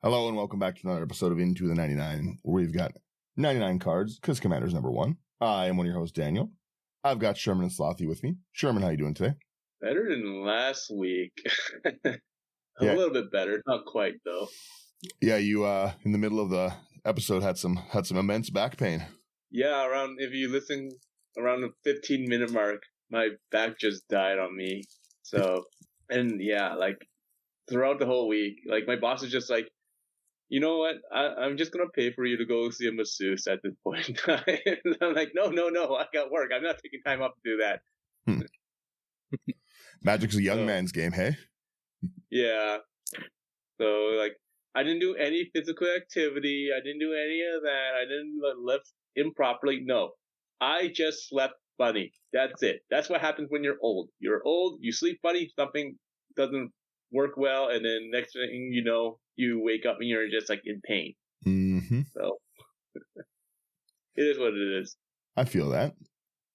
Hello and welcome back to another episode of Into the 99, where we've got 99 cards, because Commander's number one. I am one of your hosts, Daniel. I've got Sherman and Slothy with me. Sherman, how you doing today? Better than last week. A little bit better, not quite though. Yeah, you in the middle of the episode had some immense back pain. Yeah, if you listen around the 15-minute mark, my back just died on me. So, and yeah, like throughout the whole week, like my boss is just like, you know what? I'm just gonna pay for you to go see a masseuse at this point in time. I'm like, no, I got work. I'm not taking time off to do that. Magic's a young man's game, hey? Yeah. So like, I didn't do any physical activity. I didn't do any of that. I didn't lift improperly. No, I just slept funny. That's it. That's what happens when you're old. You're old. You sleep funny. Something doesn't work well, and then next thing you know, you wake up and you're just like in pain. Mm-hmm. So it is what it is. I feel that.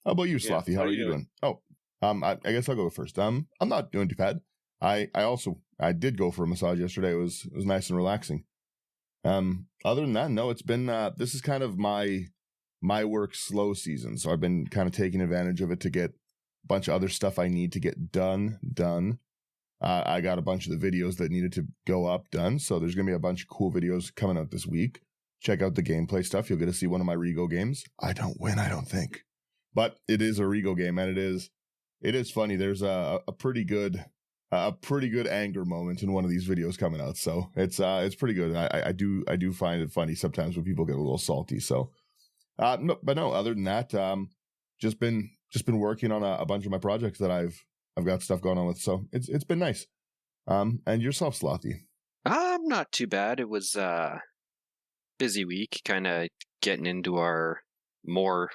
How about you, Slothy? Yeah, how are you doing? Oh, I guess I'll go first. I'm not doing too bad. I did go for a massage yesterday. It was nice and relaxing. Other than that, no, it's been this is kind of my work slow season, so I've been kind of taking advantage of it to get a bunch of other stuff I need to get done. I got a bunch of the videos that needed to go up done, so there's going to be a bunch of cool videos coming out this week. Check out the gameplay stuff. You'll get to see one of my Rego games. I don't win, I don't think. But it is a Rego game, and it is funny. There's a pretty good anger moment in one of these videos coming out, so it's pretty good. I do find it funny sometimes when people get a little salty. So, no, other than that, just been working on a bunch of my projects that I've got stuff going on with, so it's been nice. And yourself, Slothy? I'm not too bad. It was a busy week, kind of getting into our more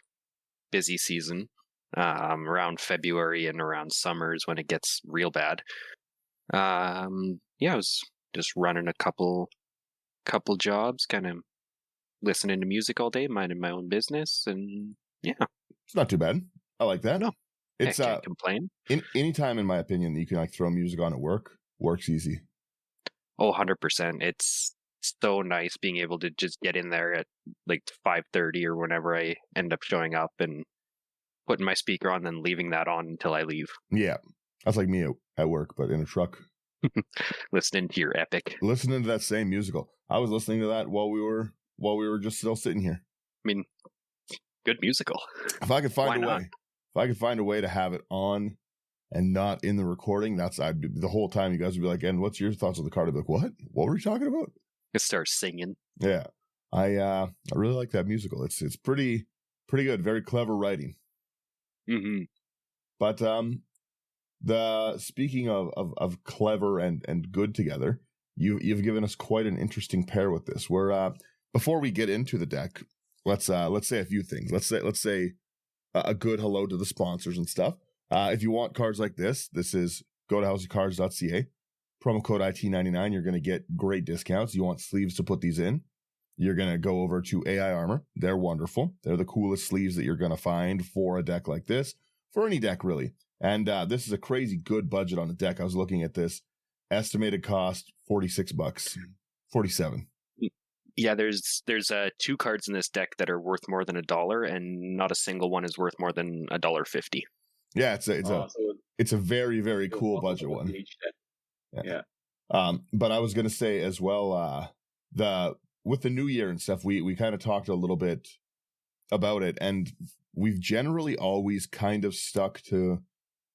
busy season. Around February and around summers when it gets real bad. I was just running a couple jobs, kind of listening to music all day, minding my own business, and yeah, it's not too bad. I like that. No. It's I can't complain. Any time, in my opinion, that you can like throw music on at work works easy. Oh, 100%. It's so nice being able to just get in there at like 5:30 or whenever I end up showing up and putting my speaker on, then leaving that on until I leave. Yeah, that's like me at work, but in a truck. Listening to your epic. Listening to that same musical. I was listening to that while we were just still sitting here. I mean, good musical. If I could find a way to have it on and not in the recording, the whole time you guys would be like, and what's your thoughts on the card? I'd be like, what were you talking about? Just start singing. Yeah. I really like that musical. It's pretty good. Very clever writing. Mm-hmm. But speaking of clever and good together, you've given us quite an interesting pair with this. Where before we get into the deck, let's say a few things. Let's say a good hello to the sponsors and stuff. If you want cards like this is go to houseofcards.ca. Promo code IT99. You're going to get great discounts. You want sleeves to put these in, you're going to go over to AI Armor. They're wonderful. They're the coolest sleeves that you're going to find for a deck like this, for any deck really. And this is a crazy good budget on a deck. I was looking at this. Estimated cost $46, 47. Yeah, there's two cards in this deck that are worth more than $1, and not a single one is worth more than $1.50. Yeah, it's a very, very cool budget one. Yeah. But I was going to say as well, with the new year and stuff, we kind of talked a little bit about it, and we've generally always kind of stuck to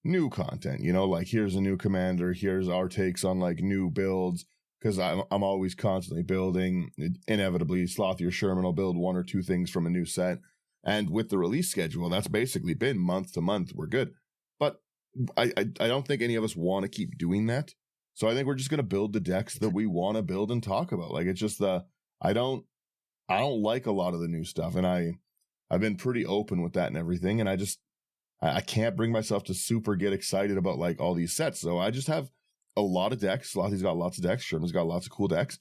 new content, like here's a new commander, here's our takes on like new builds, because I'm always constantly building. Inevitably, Slothy or Sherman will build one or two things from a new set, and with the release schedule, that's basically been month to month. We're good, but I don't think any of us want to keep doing that. So I think we're just going to build the decks that we want to build and talk about. Like, it's just I don't like a lot of the new stuff, and I've been pretty open with that and everything, and I can't bring myself to super get excited about like all these sets. So I just have a lot of decks. Slothy's got lots of decks. Sherman's got lots of cool decks,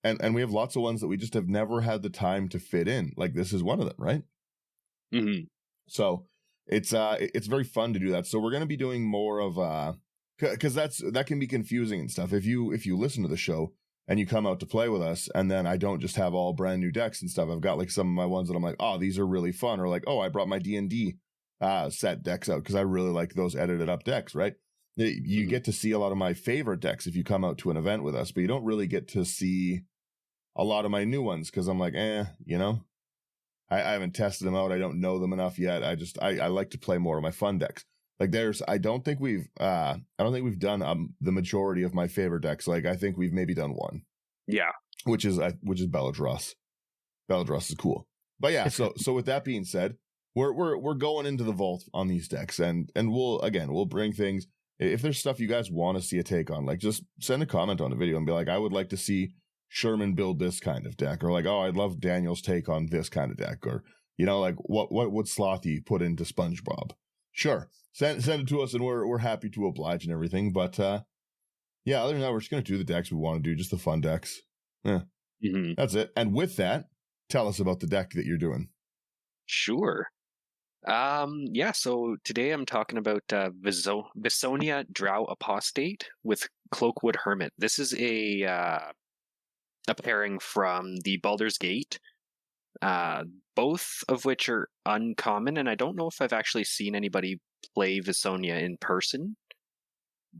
and we have lots of ones that we just have never had the time to fit in. Like this is one of them, right? Mm-hmm. So it's very fun to do that. So we're going to be doing more of because that can be confusing and stuff. If you listen to the show, and you come out to play with us, and then I don't just have all brand new decks and stuff. I've got like some of my ones that I'm like, oh, these are really fun, or like, oh, I brought my D&D set decks out because I really like those edited up decks, right? You get to see a lot of my favorite decks if you come out to an event with us, but you don't really get to see a lot of my new ones because I'm like, you know, I haven't tested them out. I don't know them enough yet. I like to play more of my fun decks. Like I don't think we've done the majority of my favorite decks. Like I think we've maybe done one. Yeah. Which is Beladross. Beladross is cool. But yeah, so with that being said, we're going into the vault on these decks, and we'll bring things. If there's stuff you guys want to see a take on, like just send a comment on the video and be like, I would like to see Sherman build this kind of deck, or like, oh, I'd love Daniel's take on this kind of deck, or you know, like what would Slothy put into SpongeBob? Sure. Send it to us, and we're happy to oblige and everything. But yeah, other than that, we're just gonna do the decks we want to do, just the fun decks. Yeah, That's it. And with that, tell us about the deck that you're doing. Sure. Yeah. So today I'm talking about Viconia Drow Apostate with Cloakwood Hermit. This is a pairing from the Baldur's Gate. Both of which are uncommon, and I don't know if I've actually seen anybody play Viconia in person.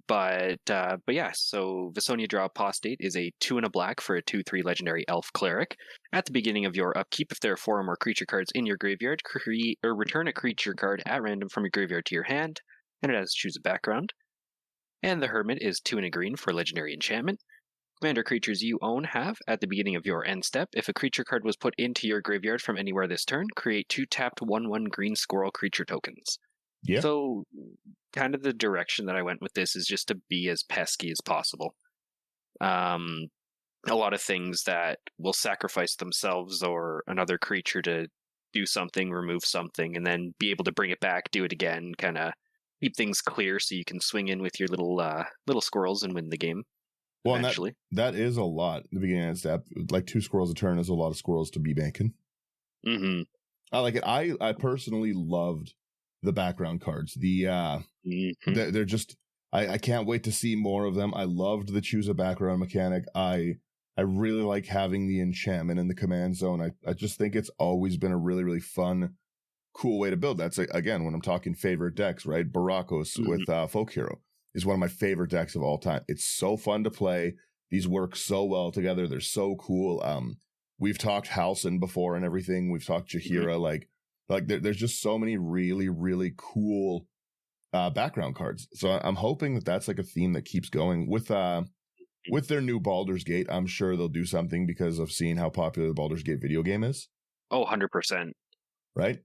But yeah, so Viconia Drow Apostate is a 2 and a black for a 2/3 legendary elf cleric. At the beginning of your upkeep, if there are 4 or more creature cards in your graveyard, create or return a creature card at random from your graveyard to your hand, and it has to choose a background. And the Hermit is 2 and a green for legendary enchantment. Commander creatures you own have, at the beginning of your end step, if a creature card was put into your graveyard from anywhere this turn, create 2 tapped 1/1 green squirrel creature tokens. Yeah. So, kind of the direction that I went with this is just to be as pesky as possible. A lot of things that will sacrifice themselves or another creature to do something, remove something, and then be able to bring it back, do it again, kind of keep things clear so you can swing in with your little squirrels and win the game. Well, eventually. That is a lot. At the beginning of the step, like 2 squirrels a turn is a lot of squirrels to be banking. Mm-hmm. I like it. I personally loved the background cards. They're just, I can't wait to see more of them. I loved the choose a background mechanic. I really like having the enchantment in the command zone. I just think it's always been a really, really fun, cool way to build. That's, again, when I'm talking favorite decks, right? Barakos with Folk Hero is one of my favorite decks of all time. It's so fun to play. These work so well together. They're so cool. We've talked Halcyon before and everything. We've talked Jaheira. Like there's just so many really, really cool background cards. So I'm hoping that that's like a theme that keeps going with their new Baldur's Gate. I'm sure they'll do something because of seeing how popular the Baldur's Gate video game is. Oh, 100%. Right.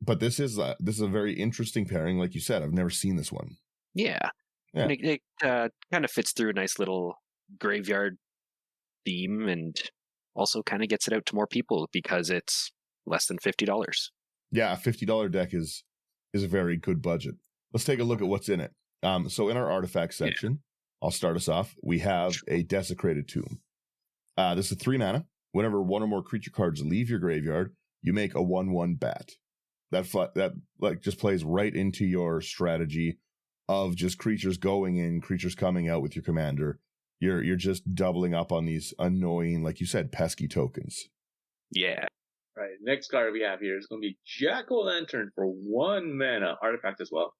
But this is a very interesting pairing. Like you said, I've never seen this one. Yeah. And it kind of fits through a nice little graveyard theme, and also kind of gets it out to more people because it's less than $50. Yeah, a $50 deck is a very good budget. Let's take a look at what's in it. So in our artifact section, I'll start us off. We have a Desecrated Tomb. This is 3 mana. Whenever 1 or more creature cards leave your graveyard, you make a 1/1 bat. That like just plays right into your strategy of just creatures going in, creatures coming out with your commander. You're just doubling up on these annoying, like you said, pesky tokens. Yeah. Right. Next card we have here is going to be Jack-o'-lantern for 1 mana, artifact as well.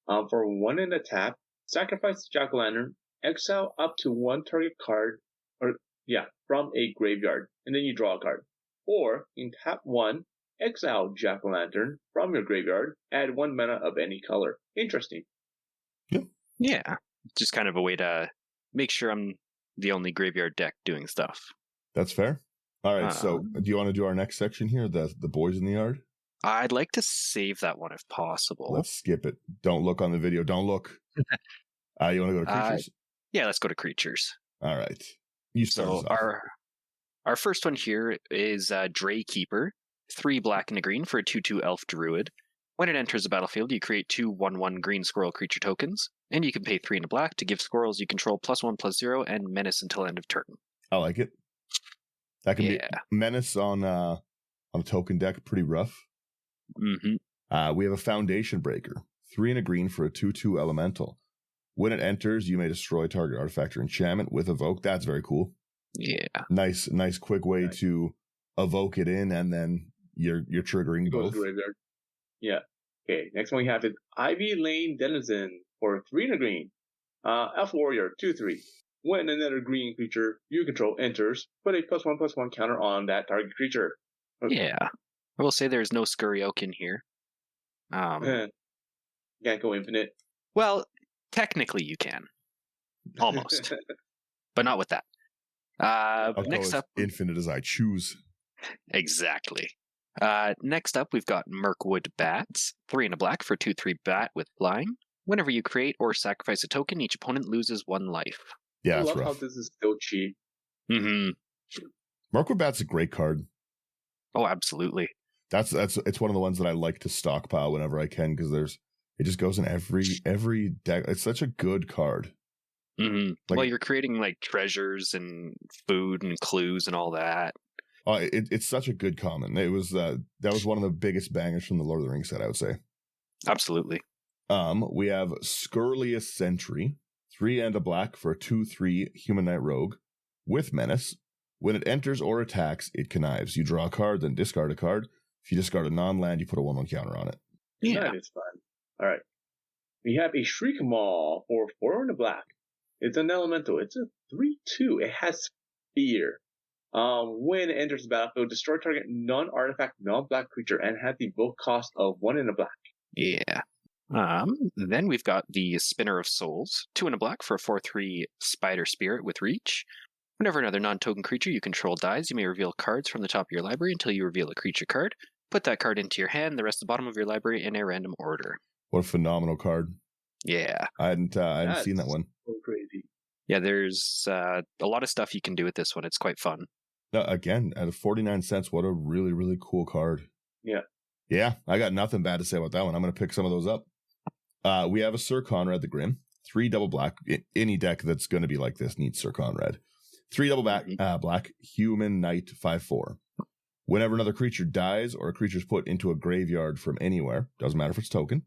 For 1 in a tap, sacrifice the Jack-o'-lantern, exile up to 1 target card, from a graveyard, and then you draw a card. Or in tap 1, exile Jack-o'-lantern from your graveyard, add 1 mana of any color. Interesting. Yeah. Just kind of a way to make sure I'm the only graveyard deck doing stuff. That's fair. All right, so do you want to do our next section here, the boys in the yard? I'd like to save that one if possible. Let's skip it. Don't look on the video. Don't look. You want to go to creatures? Yeah, let's go to creatures. All right. You start us off. Our first one here is Draykeeper, 3 black and a green for a 2/2 elf druid. When it enters the battlefield, you create 2 1/1 green squirrel creature tokens, and you can pay 3 and a black to give squirrels you control +1/+0 and menace until end of turn. I like it. That can be menace on a token deck, pretty rough. Mm-hmm. We have a Foundation Breaker, 3 and a green for a 2/2 elemental. When it enters, you may destroy target artifact or enchantment with Evoke. That's very cool. Yeah. Nice quick way to evoke it in, and then you're triggering both. Graveyard. Yeah. Okay, next one we have is Ivy Lane Denizen for 3 and a green. Elf Warrior, 2/3. When another green creature you control enters, put a +1/+1 counter on that target creature. Okay. Yeah. I will say there's no Scurry Oak in here. Can't go infinite. Well, technically you can. Almost. But not with that. Next up, infinite as I choose. Exactly. Next up, we've got Mirkwood Bats. 3 and a black for 2/3 bat with flying. Whenever you create or sacrifice a token, each opponent loses 1 life. Yeah, I that's love rough. how this is so cheap. Mm-hmm. Mirkwood Bat's a great card. Oh, absolutely. It's one of the ones that I like to stockpile whenever I can, because it just goes in every deck. It's such a good card. Mm-hmm. Well, you're creating like treasures and food and clues and all that. Oh, it's such a good common. It was that was one of the biggest bangers from the Lord of the Rings set, I would say. Absolutely. We have Scurlious Sentry, 3 and a black for a 2/3 Human Knight Rogue with Menace. When it enters or attacks, it connives. You draw a card, then discard a card. If you discard a non-land, you put a 1/1 counter on it. Yeah, That is fun. All right. We have a Shriek Maul for 4 and a black. It's an elemental. It's a 3/2. It has fear. When it enters the battlefield, destroy target non-artifact, non-black creature, and has the book cost of 1 and a black. Yeah. Then we've got the Spinner of Souls. 2 and a black for a 4/3 Spider Spirit with reach. Whenever another non-token creature you control dies, you may reveal cards from the top of your library until you reveal a creature card. Put that card into your hand, the rest of the bottom of your library in a random order. What a phenomenal card. Yeah. I hadn't seen that one. So crazy. Yeah, there's a lot of stuff you can do with this one. It's quite fun. Again, at 49 cents, what a really, really cool card. Yeah. Yeah, I got nothing bad to say about that one. I'm going to pick some of those up. We have a Sir Conrad the Grim. 3 double black. Any deck that's going to be like this needs Sir Conrad. 3 double black, Human Knight 5/4. Whenever another creature dies or a creature is put into a graveyard from anywhere, doesn't matter if it's token,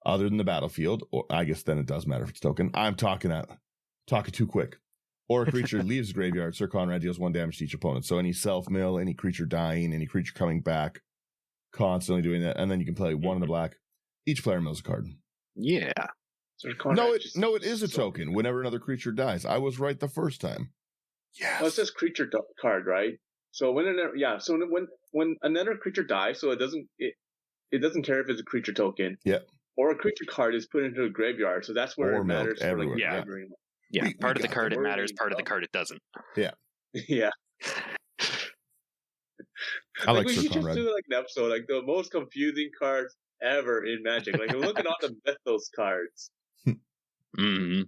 other than the battlefield, or I guess then it does matter if it's token. I'm talking too quick. Or a creature leaves the graveyard, Sir Conrad deals 1 damage to each opponent. So any self-mill, any creature dying, any creature coming back, constantly doing that. And then you can play 1 in the black. Each player mills a card. Yeah. So No, it is a token whenever another creature dies. I was right the first time. Yes. Oh, it says creature card, right? So when another creature dies, so it doesn't care if it's a creature token. Yeah. Or a creature card is put into a graveyard, so that's where Or it matters. everywhere. For, Yeah. Yeah, part of the card it matters, part of the card it doesn't. Yeah. Yeah. I like we Sir should Conrad. just do like an episode, like the most confusing cards ever in Magic. Like look at all the Mythos cards. Mm-hmm.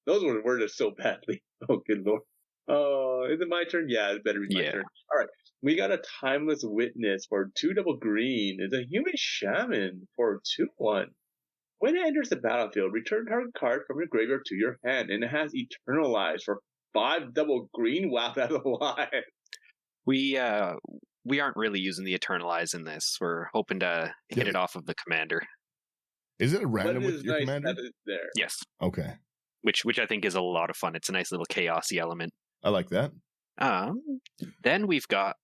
Those were worded so badly. Oh, good lord. Oh, is it my turn? Yeah, it better be my turn. All right. We got a Timeless Witness for 2 double green. It's a Human Shaman for 2/1. When it enters the battlefield, return target card from your graveyard to your hand, and it has Eternalize for 5 double green. Wow, that's a lot. We aren't really using the Eternalize in this. We're hoping to hit it off of the commander. Is it a But random it with is your nice commander? that it's there. Yes. Okay. Which I think is a lot of fun. It's a nice little chaosy element. I like that. Then we've got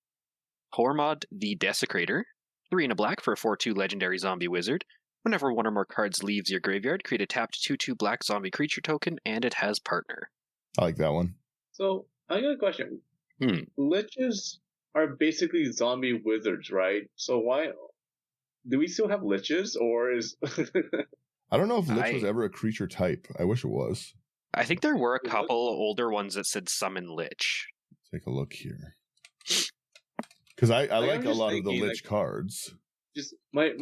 Hormod the Desecrator. 3 and a black for a 4/2 legendary zombie wizard. Whenever one or more cards leaves your graveyard, create a tapped 2/2 black zombie creature token, and it has partner. I like that one. So, I got a question. Liches are basically zombie wizards, right? So why do we still have liches, or is I don't know if Lich was ever a creature type. I wish it was. I think there were a couple older ones that said summon Lich. Take a look here. Because I like a lot of the Lich cards. Just my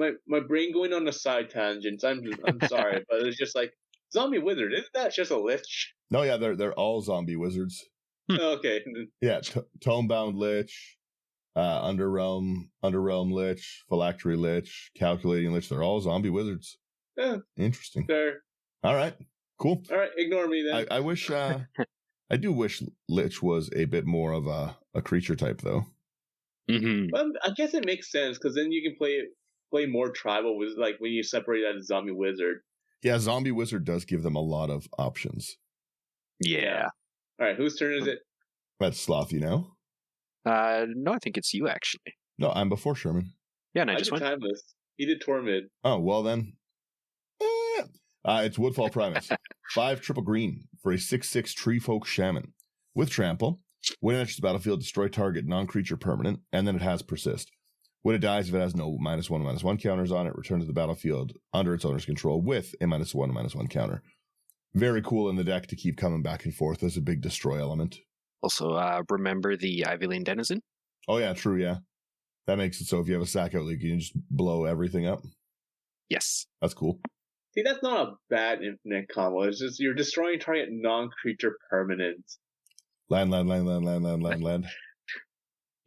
brain going on a side tangent. I'm sorry, but it's just like zombie wizard. Isn't that just a lich? No, yeah, they're all zombie wizards. Okay. Yeah, Tomebound Lich, Underrealm Lich, Phylactery Lich, Calculating Lich. They're all zombie wizards. Yeah. Interesting. Fair. All right. Cool. All right. Ignore me then. I wish. I do wish Lich was a bit more of a creature type, though. Mm-hmm. Well, I guess it makes sense because then you can play more tribal with like when you separate out a zombie wizard. Yeah, zombie wizard does give them a lot of options. Yeah. All right, whose turn is it? That's Slothy now. No, I think it's you, actually. No, I'm before Sherman. Yeah, and I I just did went. Timeless. He did Tormid. Oh, well then. It's Woodfall Primus. 5 triple green for a 6/6 Tree Folk Shaman. With Trample, when it enters the battlefield, destroy target non-creature permanent, and then it has Persist. When it dies, if it has no -1/-1 counters on it, return to the battlefield under its owner's control with a -1/-1 counter. Very cool in the deck to keep coming back and forth as a big destroy element. Also, remember the Ivy Lane Denizen? Oh yeah, true, yeah. That makes it so if you have a sack out league, you can just blow everything up. Yes. That's cool. See, that's not a bad infinite combo. It's just you're destroying target non-creature permanent. Land.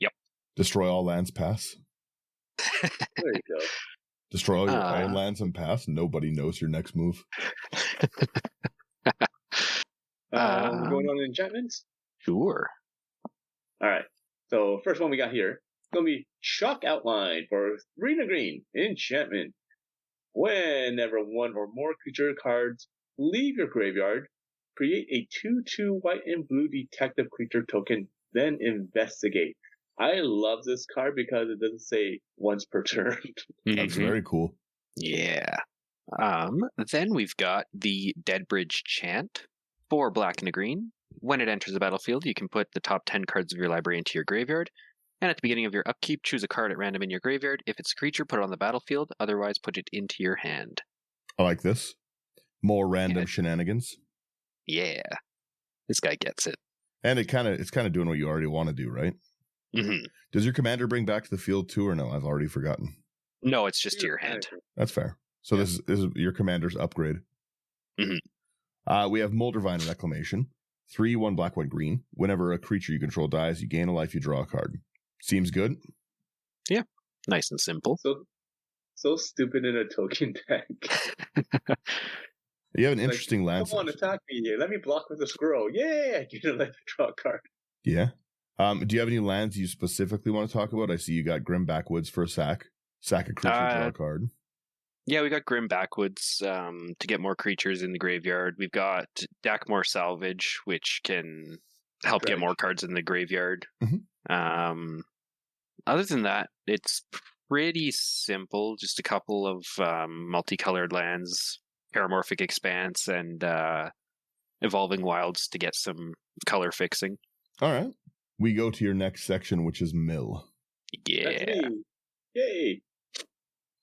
Yep. Destroy all lands, pass. There you go. Destroy all your own lands and pass. Nobody knows your next move. Going on enchantments? Sure. All right. So first one we got here. It's going to be Shock Outline for 3 and a green. Enchantment. Whenever one or more creature cards leave your graveyard, create a 2/2 white and blue detective creature token, then investigate. I love this card because it doesn't say once per turn. That's very cool. Yeah. Then we've got the Deadbridge Chant. 4 black and a green. When it enters the battlefield, you can put the top 10 cards of your library into your graveyard. And at the beginning of your upkeep, choose a card at random in your graveyard. If it's a creature, put it on the battlefield. Otherwise, put it into your hand. I like this. More random shenanigans. Yeah. This guy gets it. And it's kind of doing what you already want to do, right? Mm-hmm. Does your commander bring back to the field too, or no? I've already forgotten. No, it's just to your hand. That's fair. So this is your commander's upgrade. Mm-hmm. We have Moldervine Reclamation. 3, 1 black, 1 green. Whenever a creature you control dies, you gain a life, you draw a card. Seems good. Yeah. Nice and simple. So stupid in a token deck. You have an interesting land. Come on, attack me. Let me block with a scroll. Yeah, get a life, draw a card. Yeah. Do you have any lands you specifically want to talk about? I see you got Grim Backwoods for a sack. Sack a creature, draw a card. Yeah, we got Grim Backwoods to get more creatures in the graveyard. We've got Dakmor Salvage, which can help get more cards in the graveyard. Mm-hmm. Other than that, it's pretty simple. Just a couple of multicolored lands, Paramorphic Expanse, and Evolving Wilds to get some color fixing. All right. We go to your next section, which is Mill. Yeah. Yay.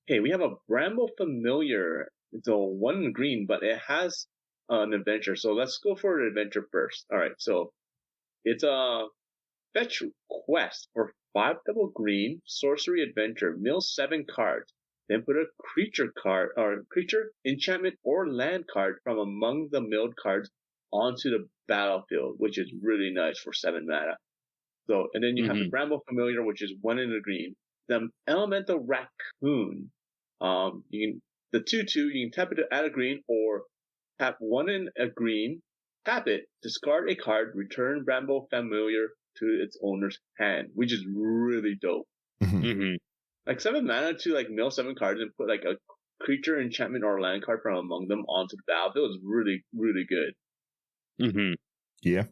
Okay, we have a Bramble Familiar. It's a 1 green, but it has an adventure. So let's go for an adventure first. All right, so it's a fetch quest for 5 double green, sorcery adventure, mill 7 cards. Then put a creature card, or creature, enchantment, or land card from among the milled cards onto the battlefield, which is really nice for 7 mana. So, and then you have the Bramble Familiar, which is 1 in a green. The Elemental Raccoon. The 2/2, you can tap it to add a green, or tap 1 in a green, tap it, discard a card, return Bramble Familiar to its owner's hand, which is really dope. Mm-hmm. Like 7 mana to like mill 7 cards and put like a creature, enchantment, or land card from among them onto the battlefield is really, really good. Mm-hmm. Yeah.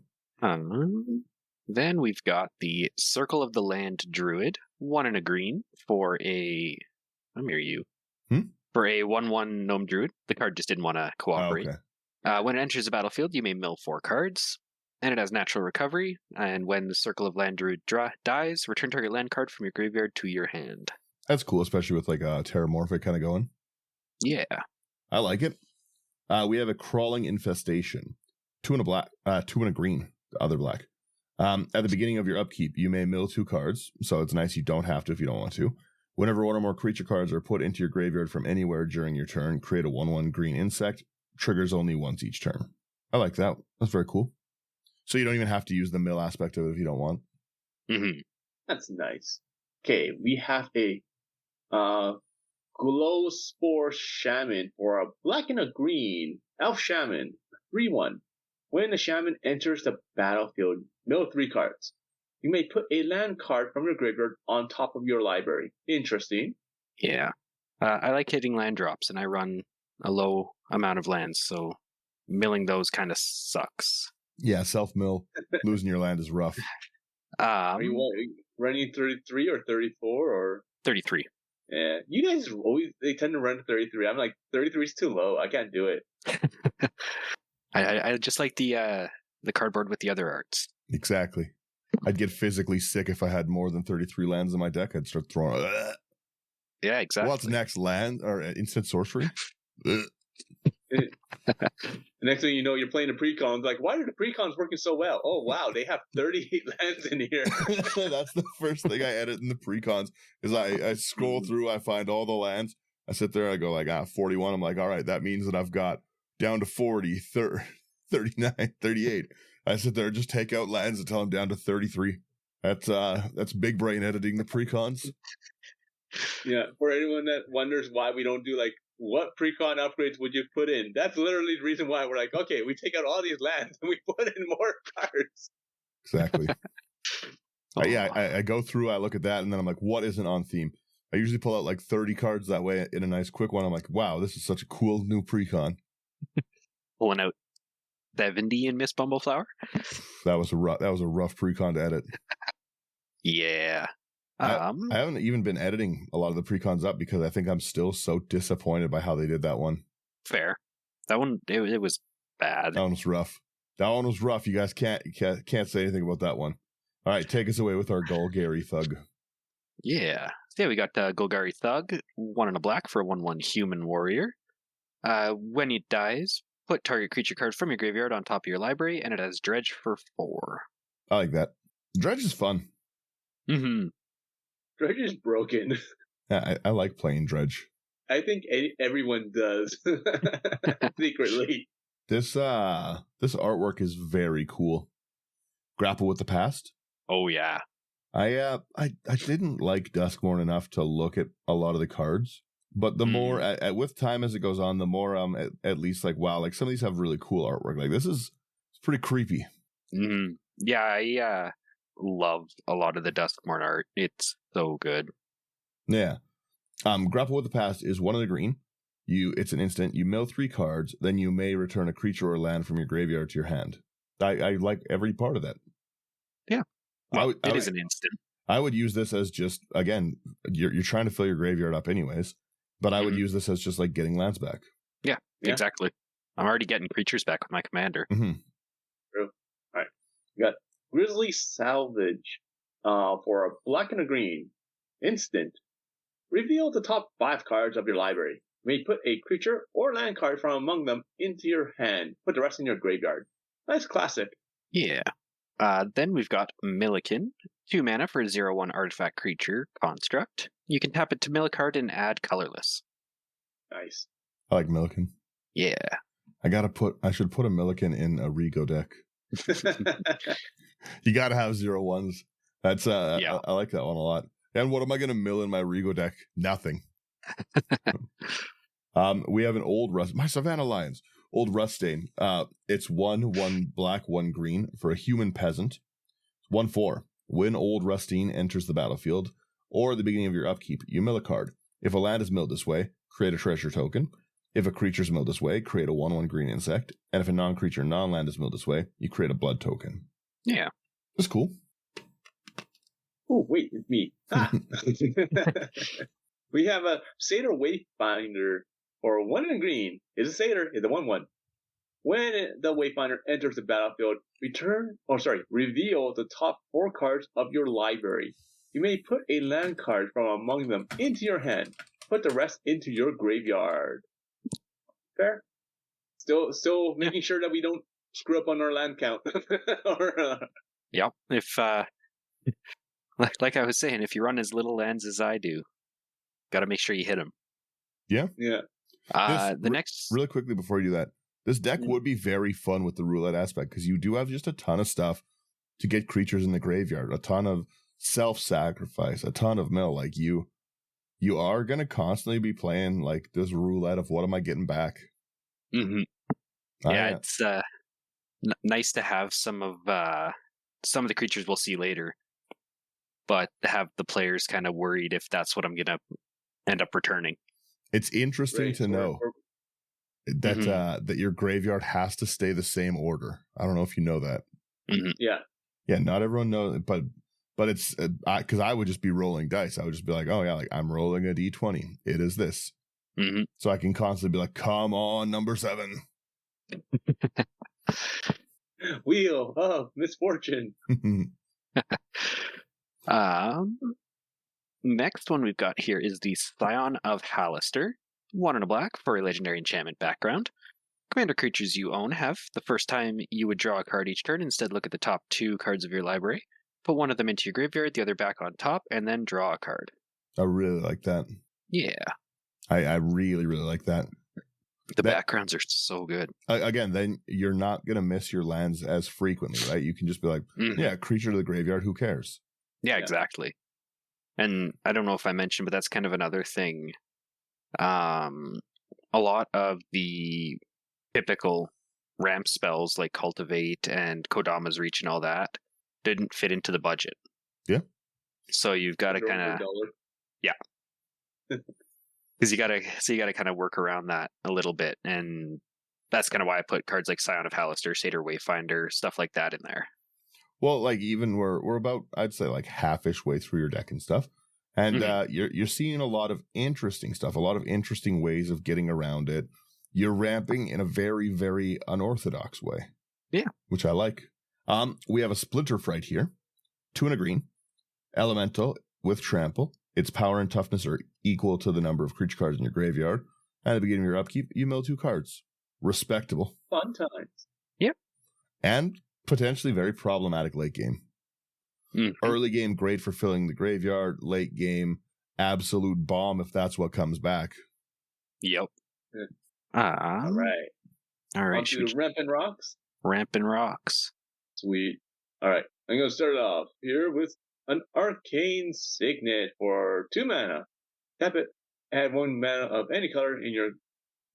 Then we've got the Circle of the Land Druid, 1 in a green for a... I'm near you. For a 1/1 Gnome Druid. The card just didn't want to cooperate. Oh, okay. When it enters the battlefield, you may mill 4 cards. And it has natural recovery. And when the Circle of Land Druid dies, return target land card from your graveyard to your hand. That's cool, especially with like a Terramorphic kind of going. Yeah. I like it. We have a Crawling Infestation. 2 in a black, 2 in a green, the other black. At the beginning of your upkeep, you may mill 2 cards, so it's nice you don't have to if you don't want to. Whenever 1 or more creature cards are put into your graveyard from anywhere during your turn, create a 1/1 green insect. Triggers only once each turn. I like that. That's very cool. So you don't even have to use the mill aspect of it if you don't want. Mm-hmm. That's nice. Okay, we have a Glow Spore Shaman for a black and a green Elf Shaman, 3/1. When the Shaman enters the battlefield, mill 3 cards. You may put a land card from your graveyard on top of your library. Interesting. Yeah. I like hitting land drops, and I run a low amount of lands, so milling those kind of sucks. Yeah, self-mill. Losing your land is rough. Are you running 33 or 34 or 33? Yeah, you guys they tend to run 33. I'm like 33 is too low. I can't do it. I just like the cardboard with the other arts. Exactly. I'd get physically sick if I had more than 33 lands in my deck. I'd start throwing. Yeah, exactly. What's next? Land or instant sorcery? The next thing you know, you're playing the precons. Like, why are the precons working so well? Oh wow, they have 38 lands in here. That's the first thing I edit in the precons. Is I scroll through, I find all the lands. I sit there, I go like 41. I'm like, all right, that means that I've got down to 40, 30, 39, 38. I sit there and just take out lands until I'm down to 33. That's big brain editing the precons. Yeah, for anyone that wonders why we don't do like what precon upgrades would you put in, that's literally the reason why we're like, okay, we take out all these lands and we put in more cards. Exactly. I go through, I look at that, and then I'm like, what isn't on theme? I usually pull out like 30 cards that way in a nice quick one. I'm like, wow, this is such a cool new precon. Pulling out 70 in Miss Bumbleflower. That was a rough precon to edit. Yeah. I haven't even been editing a lot of the precons up because I think I'm still so disappointed by how they did that one. Fair. That one, it was bad. That one was rough. You guys can't say anything about that one. All right, take us away with our Golgari Thug. Yeah. So we got Golgari Thug, 1 and a black for a 1/1 human warrior. When it dies, put target creature card from your graveyard on top of your library, and it has Dredge for 4. I like that. Dredge is fun. Mm-hmm. Dredge is broken. Yeah, I like playing Dredge. I think everyone does secretly. This artwork is very cool. Grapple with the Past. Oh yeah. I didn't like Duskmourn enough to look at a lot of the cards, but the more with time as it goes on, the more at least like wow, like some of these have really cool artwork. Like it's pretty creepy. Mm-hmm. Yeah, I loved a lot of the Duskmourn art. It's so good. Yeah. Grapple with the Past is 1 of the green. It's an instant. You mill 3 cards, then you may return a creature or land from your graveyard to your hand. I like every part of that. Yeah. Well, it is an instant. I would use this as just, again, you're trying to fill your graveyard up anyways, but I would use this as just like getting lands back. Yeah, exactly. I'm already getting creatures back with my commander. Mm-hmm. True. All right. We got Grizzly Salvage for a black and a green. Instant. Reveal the top 5 cards of your library. You may put a creature or land card from among them into your hand. Put the rest in your graveyard. Nice classic. Yeah. Then we've got Millikin. 2 mana for a 0/1 artifact creature construct. You can tap it to mill a card and add colorless. Nice. I like Millikin. Yeah. I should put a Millikin in a Rego deck. You gotta have 0/1s. That's I like that one a lot. And what am I gonna mill in my Rego deck? Nothing. We have an old Rust, my Savannah Lions, old Ruststain. It's 1 black, 1 green for a human peasant. 1/4. When old Rustine enters the battlefield, or at the beginning of your upkeep, you mill a card. If a land is milled this way, create a treasure token. If a creature is milled this way, create a 1/1 green insect. And if a non-creature, non-land is milled this way, you create a blood token. Yeah. That's cool. Oh, wait, it's me. We have a Satyr Wayfinder for 1 and green. Is a Satyr, is a 1/1. When the Wayfinder enters the battlefield, reveal the top 4 cards of your library. You may put a land card from among them into your hand. Put the rest into your graveyard. Fair? Still making sure that we don't screw up on our land count. Yeah. If like I was saying, if you run as little lands as I do, gotta make sure you hit them. Yeah. Yeah. Next, really quickly before you do that, this deck would be very fun with the roulette aspect because you do have just a ton of stuff to get creatures in the graveyard, a ton of self-sacrifice, a ton of mill. Like you are gonna constantly be playing like this roulette of what am I getting back. Mm-hmm. Yeah, it's nice to have some of the creatures we'll see later, but have the players kind of worried if that's what I'm gonna end up returning. It's interesting to know. that that your graveyard has to stay the same order. I don't know if you know that. Yeah. Yeah, not everyone knows, but it's because I would just be rolling dice. I would just be like, oh yeah, like I'm rolling a d20. It is this. So I can constantly be like, come on, number 7. Wheel of misfortune. Next one we've got here is the Scion of Hallister. 1 and a black for a legendary enchantment background. Commander creatures you own have, the first time you would draw a card each turn, instead look at the top 2 cards of your library. Put one of them into your graveyard, the other back on top, and then draw a card. I really like that. Yeah. I really, really like that. The backgrounds are so good. Again, then you're not going to miss your lands as frequently, right? You can just be like, yeah, creature to the graveyard, who cares? Yeah, exactly. And I don't know if I mentioned, but that's kind of another thing. A lot of the typical ramp spells like Cultivate and Kodama's Reach and all that didn't fit into the budget. Yeah. So you've got to kind of... Yeah. Because you got to kind of work around that a little bit, and that's kind of why I put cards like Scion of Hallister, Satyr Wayfinder, stuff like that in there. Well, like even we're about, I'd say, like half-ish way through your deck and stuff, and you're seeing a lot of interesting stuff, a lot of interesting ways of getting around it. You're ramping in a very, very unorthodox way. Yeah, which I like. We have a Splinter Fright here, 2 and a green, elemental with trample. Its power and toughness are equal to the number of creature cards in your graveyard. At the beginning of your upkeep, you mill 2 cards. Respectable. Fun times. Yep. And potentially very problematic late game. Early game, great for filling the graveyard. Late game, absolute bomb if that's what comes back. Yep. All right. On to Rampant Rocks? Rampant Rocks. Sweet. All right. I'm going to start off here with an Arcane Signet for 2 mana. Tap it. Add 1 mana of any color in your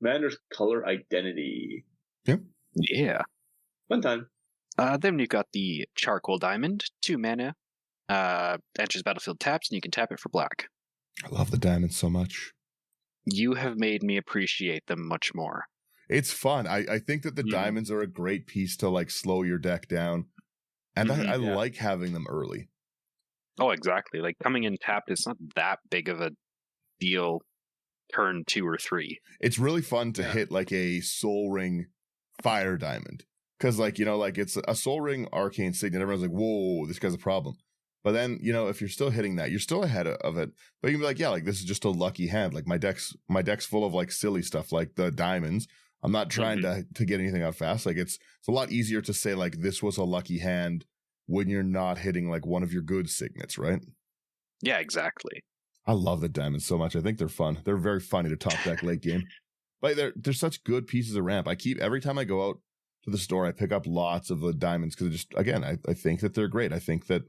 commander's color identity. Yep. Yeah. Fun time. Then you've got the Charcoal Diamond, 2 mana. Enters battlefield taps, and you can tap it for black. I love the diamonds so much. You have made me appreciate them much more. It's fun. I think that the diamonds are a great piece to like slow your deck down. And I like having them early. Oh, exactly. Like coming in tapped is not that big of a deal turn 2 or 3. It's really fun to hit like a Soul Ring Fire Diamond. Because like, you know, like it's a Soul Ring Arcane Signet. Everyone's like, whoa, this guy's a problem. But then, you know, if you're still hitting that, you're still ahead of it. But you can be like, yeah, like this is just a lucky hand. Like my deck's full of like silly stuff like the diamonds. I'm not trying to get anything out fast. Like it's a lot easier to say like this was a lucky hand when you're not hitting like one of your good signets, right? Yeah, exactly. I love the diamonds so much. I think they're fun. They're very funny to top deck late game. But they're such good pieces of ramp. Every time I go out to the store, I pick up lots of the diamonds because just again, I think that they're great. I think that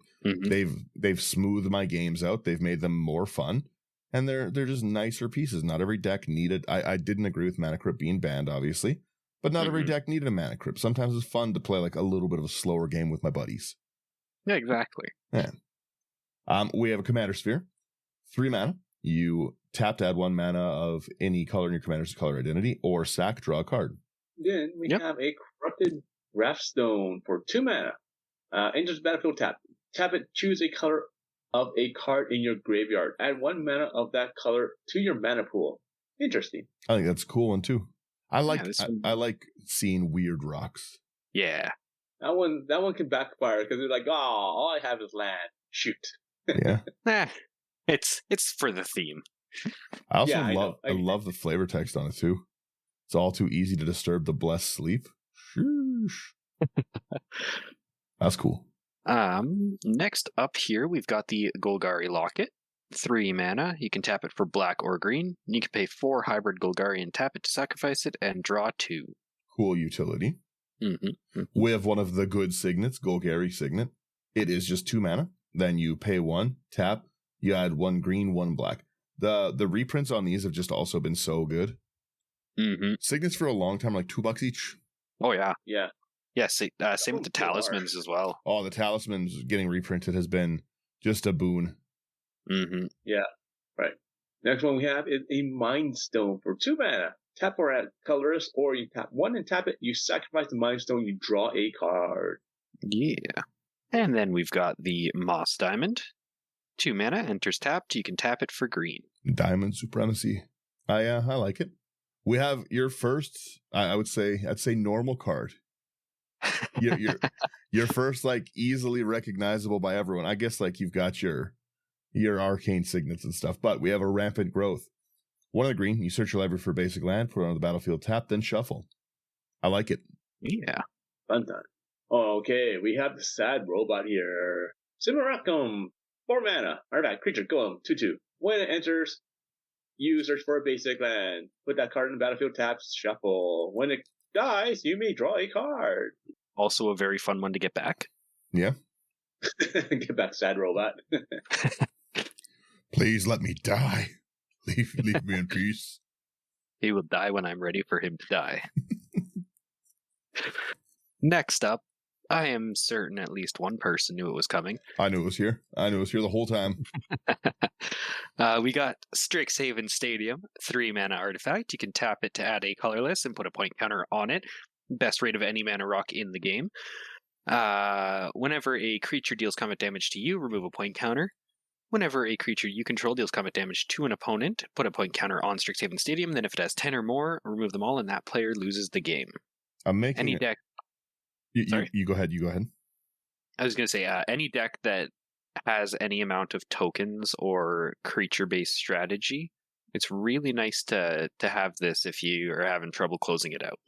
they've smoothed my games out. They've made them more fun. And they're just nicer pieces. Not every deck needed. I didn't agree with Mana Crypt being banned, obviously. But not every deck needed a Mana Crypt. Sometimes it's fun to play like a little bit of a slower game with my buddies. Yeah, exactly. Yeah. We have a Commander Sphere. 3 mana. You tap to add 1 mana of any color in your commander's color identity, or sack, draw a card. Then we have a Corrupted Wrathstone for 2 mana. Enters battlefield tap. Tap it, choose a color of a card in your graveyard. Add 1 mana of that color to your mana pool. Interesting. I think that's a cool one too. I like seeing weird rocks. Yeah. That one can backfire because they're like, oh, all I have is land. Shoot. Yeah. It's for the theme. I also love the flavor text on it too. It's all too easy to disturb the blessed sleep. Sheesh. That's cool. Next up here, we've got the Golgari Locket. 3 mana. You can tap it for black or green. You can pay 4 hybrid Golgari and tap it to sacrifice it and draw 2. Cool utility. We have one of the good signets, Golgari Signet. It is just 2 mana. Then you pay 1, tap, you add 1 green, 1 black. The reprints on these have just also been so good. Signets for a long time, like $2 each. Oh, yeah. Yeah. Yeah, same with the talismans as well. Oh, the talismans getting reprinted has been just a boon. Yeah, right. Next one we have is a Mind Stone for 2 mana. tap or add colorless, or you tap 1 and tap it, you sacrifice the Mind Stone, you draw a card. Yeah. And then we've got the Moss Diamond. 2 mana, enters tapped. You can tap it for green. Diamond Supremacy. I like it. We have your first, I'd say normal card. Your first, like, easily recognizable by everyone. I guess, like, you've got your arcane signets and stuff, but we have a Rampant Growth. 1 of the green, you search your library for basic land, put it on the battlefield, tap, then shuffle. I like it. Yeah. Fun time. Okay, we have the sad robot here. Simuracum, 4 mana. Artifact, creature, golem, 2/2. When it enters, you search for a basic land. Put that card in the battlefield, taps, shuffle. When it dies, you may draw a card. Also a very fun one to get back. Yeah. Get back, sad robot. Please let me die. Leave me in peace. He will die when I'm ready for him to die. Next up, I am certain at least one person knew it was coming. I knew it was here. The whole time. We got Strixhaven Stadium, 3 mana artifact. You can tap it to add a colorless and put a point counter on it. Best rate of any mana rock in the game. Whenever a creature deals combat damage to you, remove a point counter. Whenever a creature you control deals combat damage to an opponent, put a point counter on Strixhaven Stadium. Then if it has 10 or more, remove them all, and that player loses the game. I'm making any deck. Sorry? You go ahead. I was going to say, any deck that has any amount of tokens or creature-based strategy, it's really nice to have this if you are having trouble closing it out.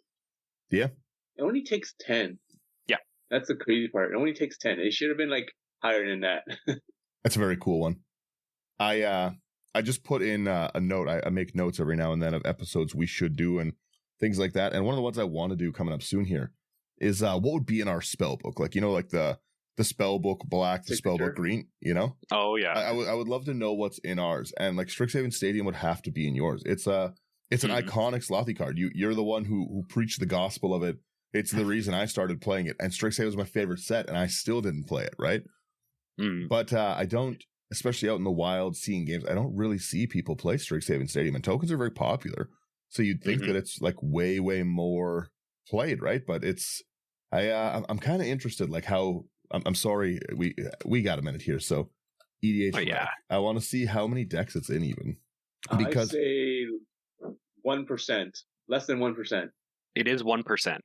Yeah. It only takes 10. Yeah. That's the crazy part. It only takes 10. It should have been, like, higher than that. That's a very cool one. I just put in a note. I make notes every now and then of episodes we should do and things like that. And one of the ones I want to do coming up soon here is what would be in our spell book, like, you know, like the spell book black, the spell book green, you know. Oh yeah. I would love to know what's in ours, and like Strixhaven Stadium would have to be in yours. It's an iconic Slothy card. You're the one who preached the gospel of it. It's the reason I started playing it, and Strixhaven was my favorite set, and I still didn't play it, right? But I don't, especially out in the wild, seeing games, I don't really see people play Strixhaven Stadium, and tokens are very popular. So you'd think that it's like way more played, right? But it's, I'm kind of interested, like how, I'm sorry, we got a minute here, so EDH. Oh, yeah. I want to see how many decks it's in even. Because I'd say 1%, less than 1%. It is 1%.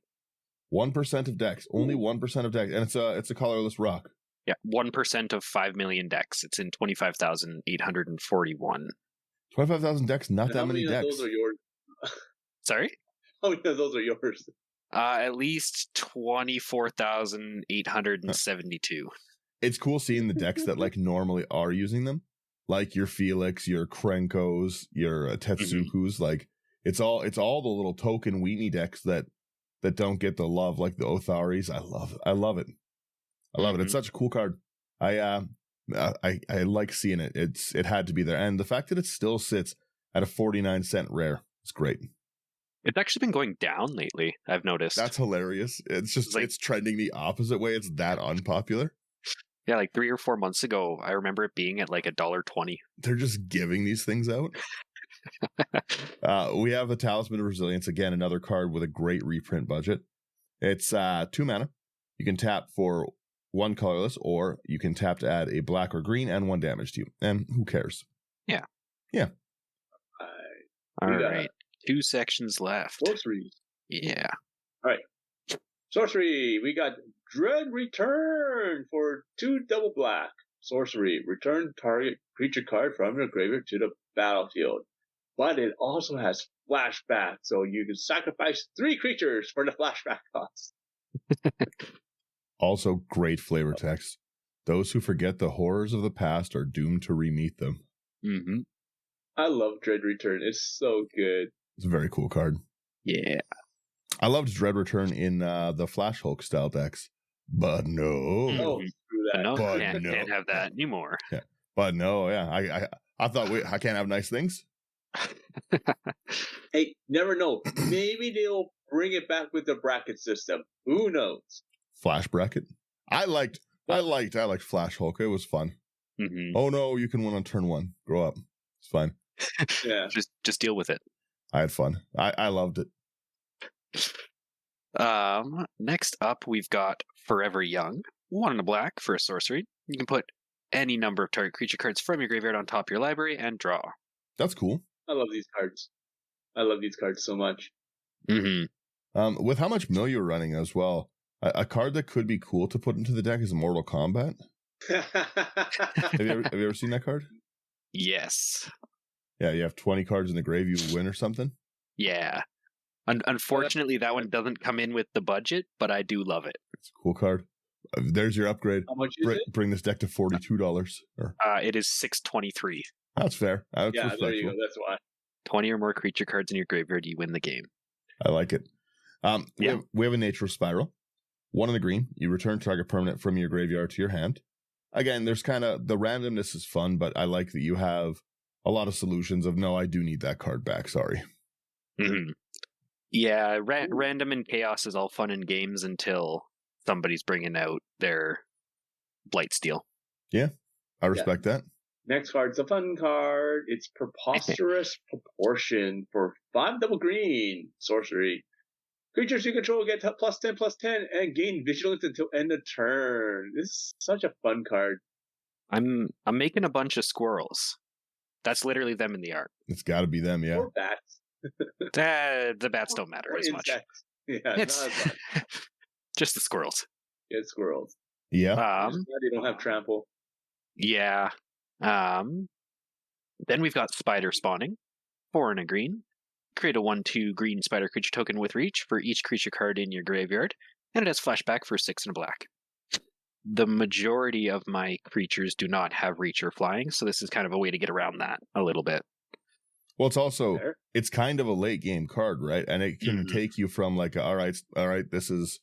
1% of decks, only 1% of decks, and it's a colorless rock. Yeah, 1% of 5 million decks. It's in 25,841. 25,000 decks, not that many decks. How many of those are yours? Sorry? How many of those are yours? At least 24,872. It's cool seeing the decks that like normally are using them, like your Felix, your Krenkos, your Tetsukus. Like it's all the little token weenie decks that don't get the love, like the Otharis. I love it. I love it. It's such a cool card. I like seeing it. It had to be there, and the fact that it still sits at a 49-cent rare, it's great. It's actually been going down lately, I've noticed. That's hilarious. It's just like, it's trending the opposite way. It's that unpopular. Yeah, like 3 or 4 months ago, I remember it being at like $1.20. They're just giving these things out. We have a Talisman of Resilience, again, another card with a great reprint budget. It's 2 mana. You can tap for 1 colorless, or you can tap to add a black or green and 1 damage to you. And who cares? Yeah. All right. 2 sections left. Sorcery. Yeah. All right. Sorcery. We got Dread Return for 2 double black. Sorcery. Return target creature card from your graveyard to the battlefield. But it also has flashback, so you can sacrifice 3 creatures for the flashback cost. Also, great flavor text. Those who forget the horrors of the past are doomed to re-meet them. Mm-hmm. I love Dread Return. It's so good. It's a very cool card. Yeah. I loved Dread Return in the Flash Hulk style decks, but no. Oh, screw that. No, But can't have that anymore. Yeah. But no, yeah. I thought I can't have nice things. Hey, never know. Maybe they'll bring it back with the bracket system. Who knows? Flash bracket. I liked Flash Hulk. It was fun. Mm-hmm. Oh no, you can win on turn 1. Grow up. It's fine. Yeah. Just deal with it. I had fun. I loved it. Next up, we've got Forever Young. 1 and a black for a sorcery. You can put any number of target creature cards from your graveyard on top of your library and draw. That's cool. I love these cards. I love these cards so much. Mm-hmm. With how much mill you're running as well, a card that could be cool to put into the deck is Mortal Kombat. Have you ever seen that card? Yes. Yeah, you have 20 cards in the grave, you win or something? Yeah. Unfortunately, that one doesn't come in with the budget, but I do love it. It's a cool card. There's your upgrade. How much is it? Bring this deck to $42. It is $6.23. That's fair. That's yeah, respectful. there you go. That's why. 20 or more creature cards in your graveyard, you win the game. I like it. We have a Nature Spiral. 1 in the green. You return target permanent from your graveyard to your hand. Again, there's kind of the randomness is fun, but I like that you have a lot of solutions of no, I do need that card back. Sorry. Mm-hmm. Yeah, random and chaos is all fun in games until somebody's bringing out their Blightsteel. Yeah, I respect that. Next card's a fun card. It's Preposterous Proportion for 5 double green sorcery. Creatures you control get +10/+10 and gain vigilance until end of turn. This is such a fun card. I'm making a bunch of squirrels. That's literally them in the art. It's got to be them, yeah. Or bats. The bats don't matter Or as much. insects. Yeah, It's not as much. just the squirrels. Yeah, squirrels. Yeah. I'm just glad they don't have trample. Yeah. Then we've got Spider Spawning. 4 and a green. Create a 1/2 green spider creature token with reach for each creature card in your graveyard, and it has flashback for 6 and a black. The majority of my creatures do not have reach or flying, so this is kind of a way to get around that a little bit. Well, it's also, Fair. it's kind of a late game card, right? And it can take you from like, all right, this is